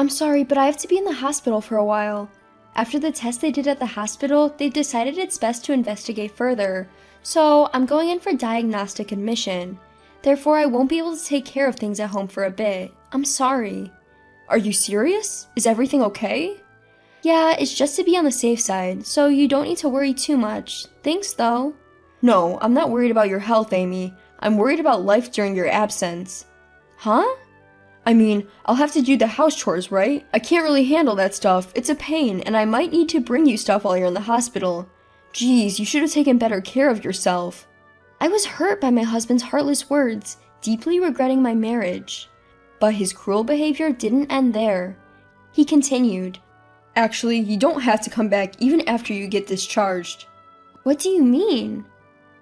I'm sorry, but I have to be in the hospital for a while. After the test they did at the hospital, they decided it's best to investigate further, so I'm going in for diagnostic admission. Therefore, I won't be able to take care of things at home for a bit. I'm sorry. Are you serious? Is everything okay? Yeah, it's just to be on the safe side, so you don't need to worry too much. Thanks, though. No, I'm not worried about your health, Amy. I'm worried about life during your absence. Huh? I mean, I'll have to do the house chores, right? I can't really handle that stuff. It's a pain, and I might need to bring you stuff while you're in the hospital. Geez, you should have taken better care of yourself. I was hurt by my husband's heartless words, deeply regretting my marriage. But his cruel behavior didn't end there. He continued, Actually, you don't have to come back even after you get discharged. What do you mean?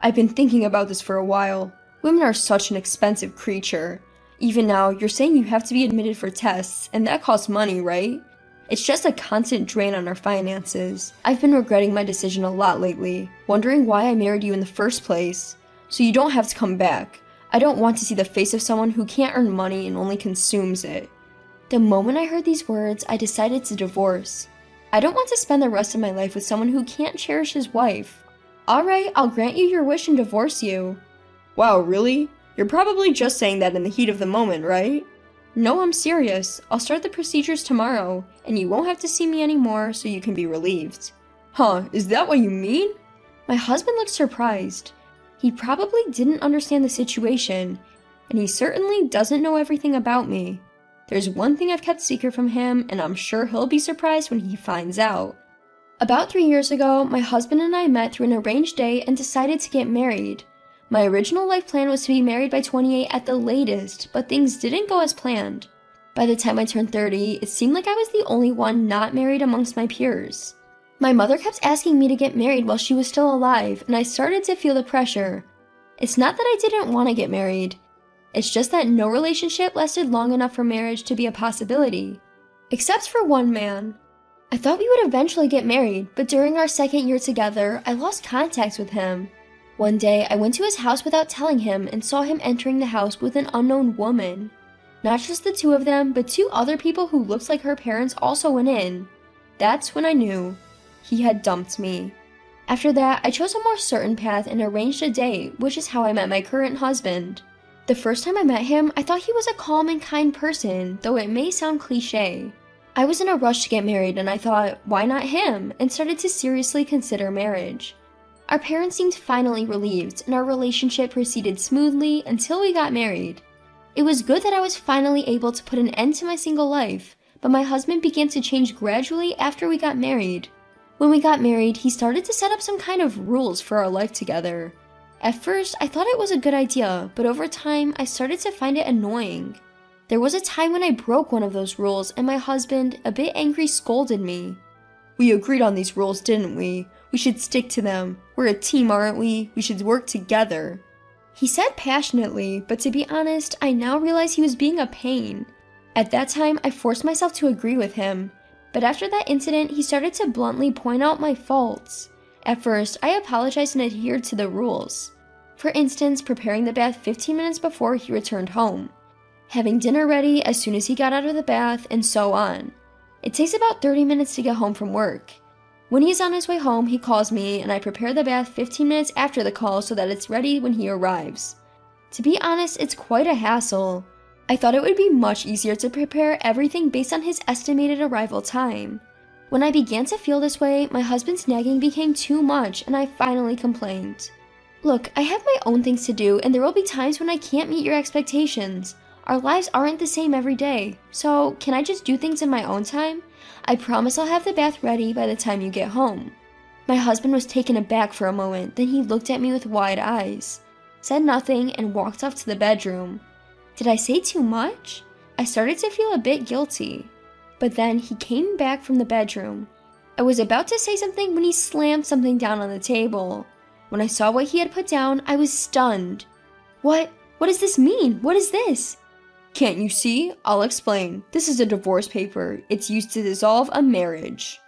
I've been thinking about this for a while. Women are such an expensive creature. Even now, you're saying you have to be admitted for tests, and that costs money, right? It's just a constant drain on our finances. I've been regretting my decision a lot lately, wondering why I married you in the first place. So you don't have to come back. I don't want to see the face of someone who can't earn money and only consumes it. The moment I heard these words, I decided to divorce. I don't want to spend the rest of my life with someone who can't cherish his wife. Alright, I'll grant you your wish and divorce you. Wow, really? You're probably just saying that in the heat of the moment, right? No, I'm serious. I'll start the procedures tomorrow, and you won't have to see me anymore so you can be relieved. Huh, is that what you mean? My husband looked surprised. He probably didn't understand the situation, and he certainly doesn't know everything about me. There's one thing I've kept secret from him, and I'm sure he'll be surprised when he finds out. About 3 years ago, my husband and I met through an arranged date and decided to get married. My original life plan was to be married by 28 at the latest, but things didn't go as planned. By the time I turned 30, it seemed like I was the only one not married amongst my peers. My mother kept asking me to get married while she was still alive, and I started to feel the pressure. It's not that I didn't want to get married. It's just that no relationship lasted long enough for marriage to be a possibility. Except for one man. I thought we would eventually get married, but during our second year together, I lost contact with him. One day, I went to his house without telling him and saw him entering the house with an unknown woman. Not just the two of them, but two other people who looked like her parents also went in. That's when I knew. He had dumped me. After that, I chose a more certain path and arranged a date, which is how I met my current husband. The first time I met him, I thought he was a calm and kind person, though it may sound cliche. I was in a rush to get married and I thought, why not him, and started to seriously consider marriage. Our parents seemed finally relieved, and our relationship proceeded smoothly until we got married. It was good that I was finally able to put an end to my single life, but my husband began to change gradually after we got married. When we got married, he started to set up some kind of rules for our life together. At first, I thought it was a good idea, but over time, I started to find it annoying. There was a time when I broke one of those rules, and my husband, a bit angry, scolded me. We agreed on these rules, didn't we? We should stick to them. We're a team, aren't we? We should work together. He said passionately, but to be honest, I now realize he was being a pain. At that time, I forced myself to agree with him. But after that incident, he started to bluntly point out my faults. At first, I apologized and adhered to the rules. For instance, preparing the bath 15 minutes before he returned home. Having dinner ready as soon as he got out of the bath, and so on. It takes about 30 minutes to get home from work. When he's on his way home, he calls me and I prepare the bath 15 minutes after the call so that it's ready when he arrives. To be honest, it's quite a hassle. I thought it would be much easier to prepare everything based on his estimated arrival time. When I began to feel this way, my husband's nagging became too much and I finally complained. Look, I have my own things to do and there will be times when I can't meet your expectations. Our lives aren't the same every day, so can I just do things in my own time? I promise I'll have the bath ready by the time you get home. My husband was taken aback for a moment, then he looked at me with wide eyes, said nothing, and walked off to the bedroom. Did I say too much? I started to feel a bit guilty. But then he came back from the bedroom. I was about to say something when he slammed something down on the table. When I saw what he had put down, I was stunned. What does this mean? What is this? Can't you see? I'll explain. This is a divorce paper. It's used to dissolve a marriage.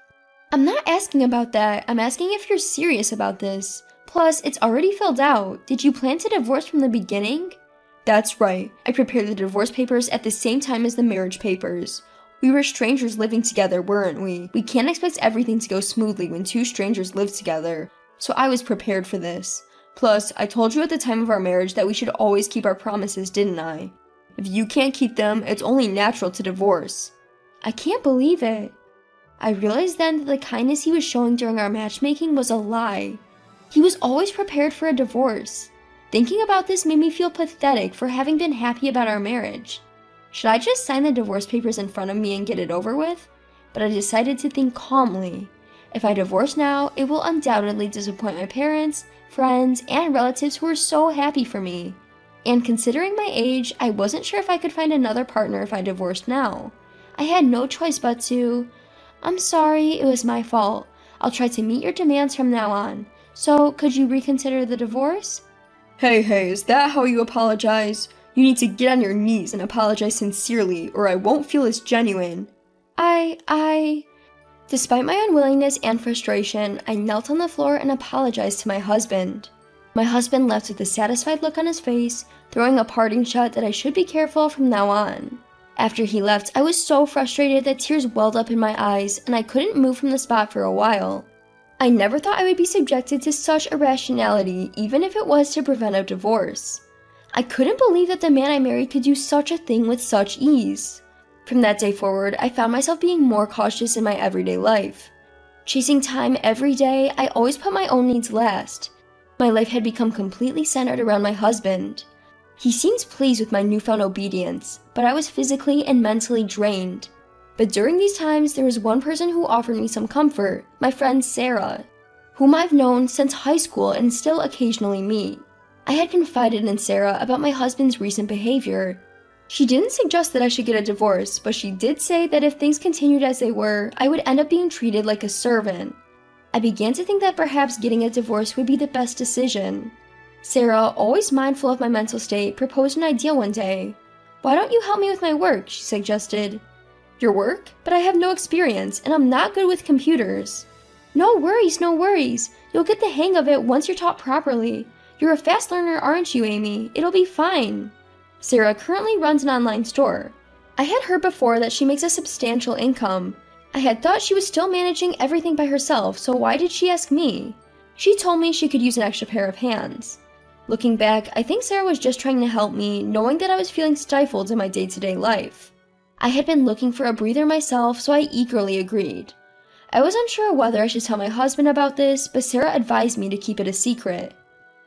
I'm not asking about that. I'm asking if you're serious about this. Plus, it's already filled out. Did you plan to divorce from the beginning? That's right. I prepared the divorce papers at the same time as the marriage papers. We were strangers living together, weren't we? We can't expect everything to go smoothly when two strangers live together. So I was prepared for this. Plus, I told you at the time of our marriage that we should always keep our promises, didn't I? If you can't keep them, it's only natural to divorce. I can't believe it. I realized then that the kindness he was showing during our matchmaking was a lie. He was always prepared for a divorce. Thinking about this made me feel pathetic for having been happy about our marriage. Should I just sign the divorce papers in front of me and get it over with? But I decided to think calmly. If I divorce now, it will undoubtedly disappoint my parents, friends, and relatives who were so happy for me. And considering my age, I wasn't sure if I could find another partner if I divorced now. I had no choice but to. I'm sorry, it was my fault. I'll try to meet your demands from now on. So, could you reconsider the divorce? Hey, is that how you apologize? You need to get on your knees and apologize sincerely, or I won't feel as genuine. Despite my unwillingness and frustration, I knelt on the floor and apologized to my husband. My husband left with a satisfied look on his face, throwing a parting shot that I should be careful from now on. After he left, I was so frustrated that tears welled up in my eyes and I couldn't move from the spot for a while. I never thought I would be subjected to such irrationality, even if it was to prevent a divorce. I couldn't believe that the man I married could do such a thing with such ease. From that day forward, I found myself being more cautious in my everyday life. Chasing time every day, I always put my own needs last. My life had become completely centered around my husband. He seems pleased with my newfound obedience, but I was physically and mentally drained. But during these times, there was one person who offered me some comfort, my friend Sarah, whom I've known since high school and still occasionally meet. I had confided in Sarah about my husband's recent behavior. She didn't suggest that I should get a divorce, but she did say that if things continued as they were, I would end up being treated like a servant. I began to think that perhaps getting a divorce would be the best decision. Sarah, always mindful of my mental state, proposed an idea one day. "Why don't you help me with my work?" she suggested. "Your work? But I have no experience, and I'm not good with computers." No worries. You'll get the hang of it once you're taught properly. You're a fast learner, aren't you, Amy? It'll be fine. Sarah currently runs an online store. I had heard before that she makes a substantial income. I had thought she was still managing everything by herself, so why did she ask me? She told me she could use an extra pair of hands. Looking back, I think Sarah was just trying to help me, knowing that I was feeling stifled in my day-to-day life. I had been looking for a breather myself, so I eagerly agreed. I was unsure whether I should tell my husband about this, but Sarah advised me to keep it a secret.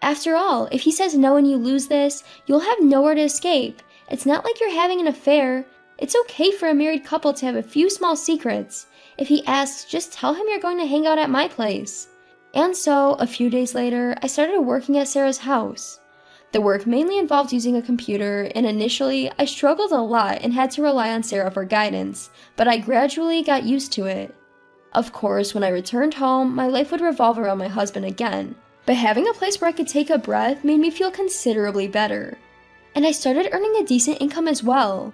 After all, if he says no and you lose this, you'll have nowhere to escape. It's not like you're having an affair. It's okay for a married couple to have a few small secrets. If he asks, just tell him you're going to hang out at my place. And so, a few days later, I started working at Sarah's house. The work mainly involved using a computer, and initially, I struggled a lot and had to rely on Sarah for guidance, but I gradually got used to it. Of course, when I returned home, my life would revolve around my husband again, but having a place where I could take a breath made me feel considerably better. And I started earning a decent income as well.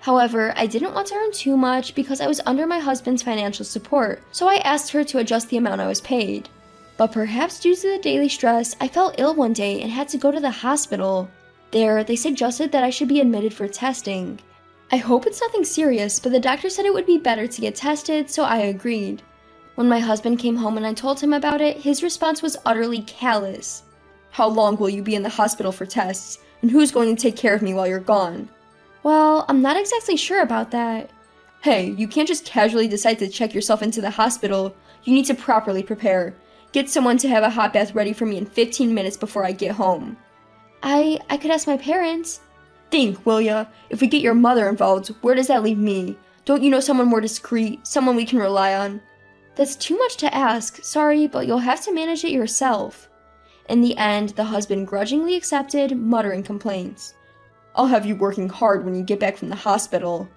However, I didn't want to earn too much because I was under my husband's financial support, so I asked her to adjust the amount I was paid. But perhaps due to the daily stress, I fell ill one day and had to go to the hospital. There, they suggested that I should be admitted for testing. I hope it's nothing serious, but the doctor said it would be better to get tested, so I agreed. When my husband came home and I told him about it, his response was utterly callous. "How long will you be in the hospital for tests? And who's going to take care of me while you're gone?" "Well, I'm not exactly sure about that." "Hey, you can't just casually decide to check yourself into the hospital. You need to properly prepare. Get someone to have a hot bath ready for me in 15 minutes before I get home." I could ask my parents." "Think, will ya? If we get your mother involved, where does that leave me? Don't you know someone more discreet, someone we can rely on?" "That's too much to ask. Sorry, but you'll have to manage it yourself." In the end, the husband grudgingly accepted, muttering complaints. "I'll have you working hard when you get back from the hospital."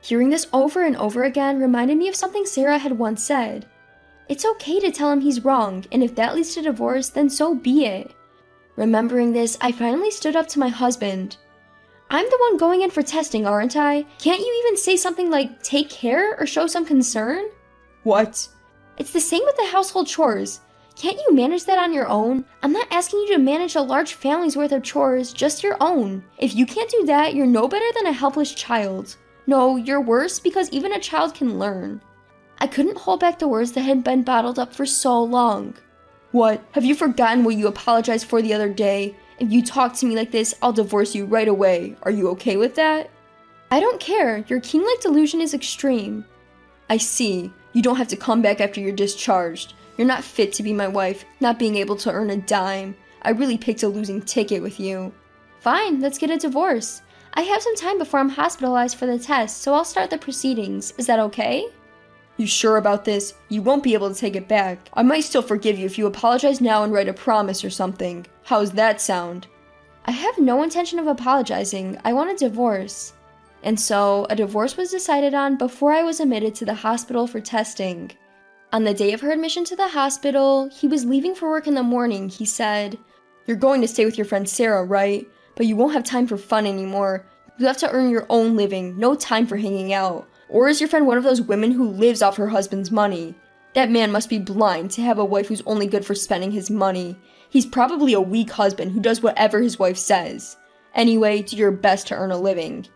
Hearing this over and over again reminded me of something Sarah had once said. It's okay to tell him he's wrong, and if that leads to divorce, then so be it. Remembering this, I finally stood up to my husband. "I'm the one going in for testing, aren't I? Can't you even say something like, take care, or show some concern?" "What?" "It's the same with the household chores. Can't you manage that on your own? I'm not asking you to manage a large family's worth of chores, just your own. If you can't do that, you're no better than a helpless child. No, you're worse because even a child can learn. I couldn't hold back the words that had been bottled up for so long. What? Have you forgotten what you apologized for the other day? If you talk to me like this, I'll divorce you right away. Are you okay with that? I don't care. Your king-like delusion is extreme. I see. You don't have to come back after you're discharged. You're not fit to be my wife, not being able to earn a dime. I really picked a losing ticket with you. Fine, let's get a divorce. I have some time before I'm hospitalized for the test, so I'll start the proceedings. Is that okay? You sure about this? You won't be able to take it back. I might still forgive you if you apologize now and write a promise or something. How's that sound? I have no intention of apologizing. I want a divorce. And so, a divorce was decided on before I was admitted to the hospital for testing. On the day of her admission to the hospital, he was leaving for work in the morning. He said, "You're going to stay with your friend Sarah, right? But you won't have time for fun anymore. You have to earn your own living, no time for hanging out. Or is your friend one of those women who lives off her husband's money? That man must be blind to have a wife who's only good for spending his money. He's probably a weak husband who does whatever his wife says. Anyway, do your best to earn a living."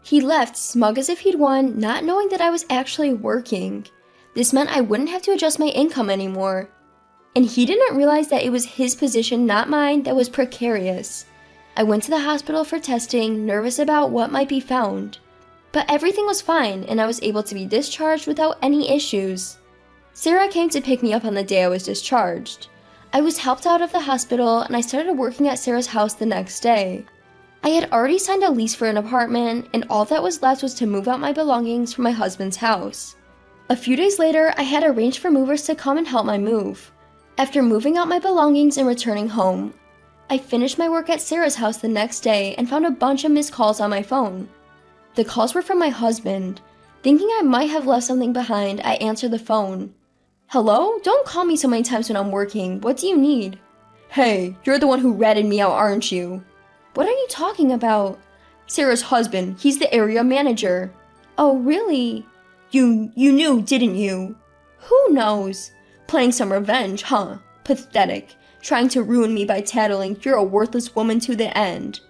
He left, smug as if he'd won, not knowing that I was actually working. This meant I wouldn't have to adjust my income anymore. And he didn't realize that it was his position, not mine, that was precarious. I went to the hospital for testing, nervous about what might be found. But everything was fine, and I was able to be discharged without any issues. Sarah came to pick me up on the day I was discharged. I was helped out of the hospital, and I started working at Sarah's house the next day. I had already signed a lease for an apartment, and all that was left was to move out my belongings from my husband's house. A few days later, I had arranged for movers to come and help my move. After moving out my belongings and returning home, I finished my work at Sarah's house the next day and found a bunch of missed calls on my phone. The calls were from my husband. Thinking I might have left something behind, I answered the phone. "Hello? Don't call me so many times when I'm working. What do you need?" "Hey, you're the one who ratted me out, aren't you?" "What are you talking about?" "Sarah's husband. He's the area manager." "Oh, really?" You knew, didn't you?" "Who knows?" "Playing some revenge, huh? Pathetic. Trying to ruin me by tattling, you're a worthless woman to the end."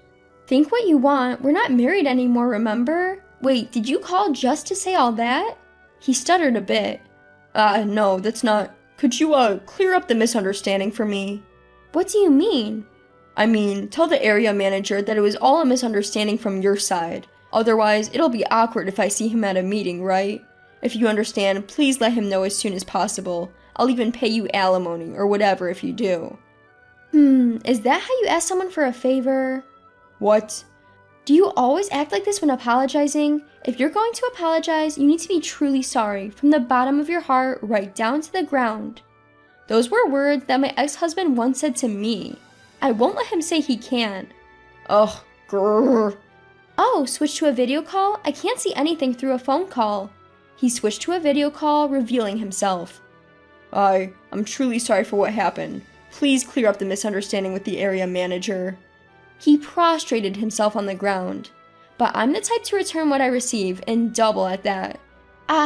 "Think what you want. We're not married anymore, remember?" "Wait, did you call just to say all that?" He stuttered a bit. No, that's not. Could you, clear up the misunderstanding for me?" "What do you mean?" "I mean, tell the area manager that it was all a misunderstanding from your side. Otherwise, it'll be awkward if I see him at a meeting, right? If you understand, please let him know as soon as possible. I'll even pay you alimony or whatever if you do." Is that how you ask someone for a favor?" "What?" "Do you always act like this when apologizing? If you're going to apologize, you need to be truly sorry, from the bottom of your heart right down to the ground." Those were words that my ex-husband once said to me. I won't let him say he can't. Ugh, grrr. "Oh, switch to a video call? I can't see anything through a phone call." He switched to a video call, revealing himself. I'm truly sorry for what happened. Please clear up the misunderstanding with the area manager." He prostrated himself on the ground. But I'm the type to return what I receive, and double at that.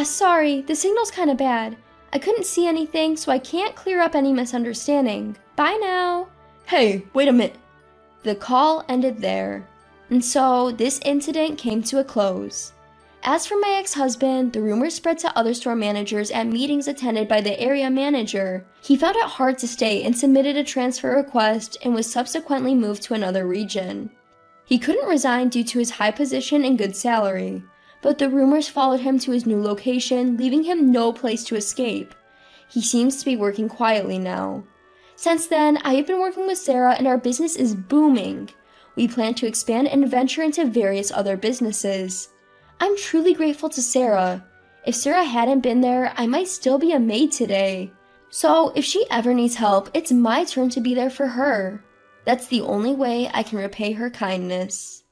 Sorry, the signal's kinda bad. I couldn't see anything, so I can't clear up any misunderstanding. Bye now." "Hey, wait a minute." The call ended there. And so, this incident came to a close. As for my ex-husband, the rumors spread to other store managers at meetings attended by the area manager. He found it hard to stay and submitted a transfer request and was subsequently moved to another region. He couldn't resign due to his high position and good salary, but the rumors followed him to his new location, leaving him no place to escape. He seems to be working quietly now. Since then, I have been working with Sarah and our business is booming. We plan to expand and venture into various other businesses. I'm truly grateful to Sarah. If Sarah hadn't been there, I might still be a maid today. So, if she ever needs help, it's my turn to be there for her. That's the only way I can repay her kindness.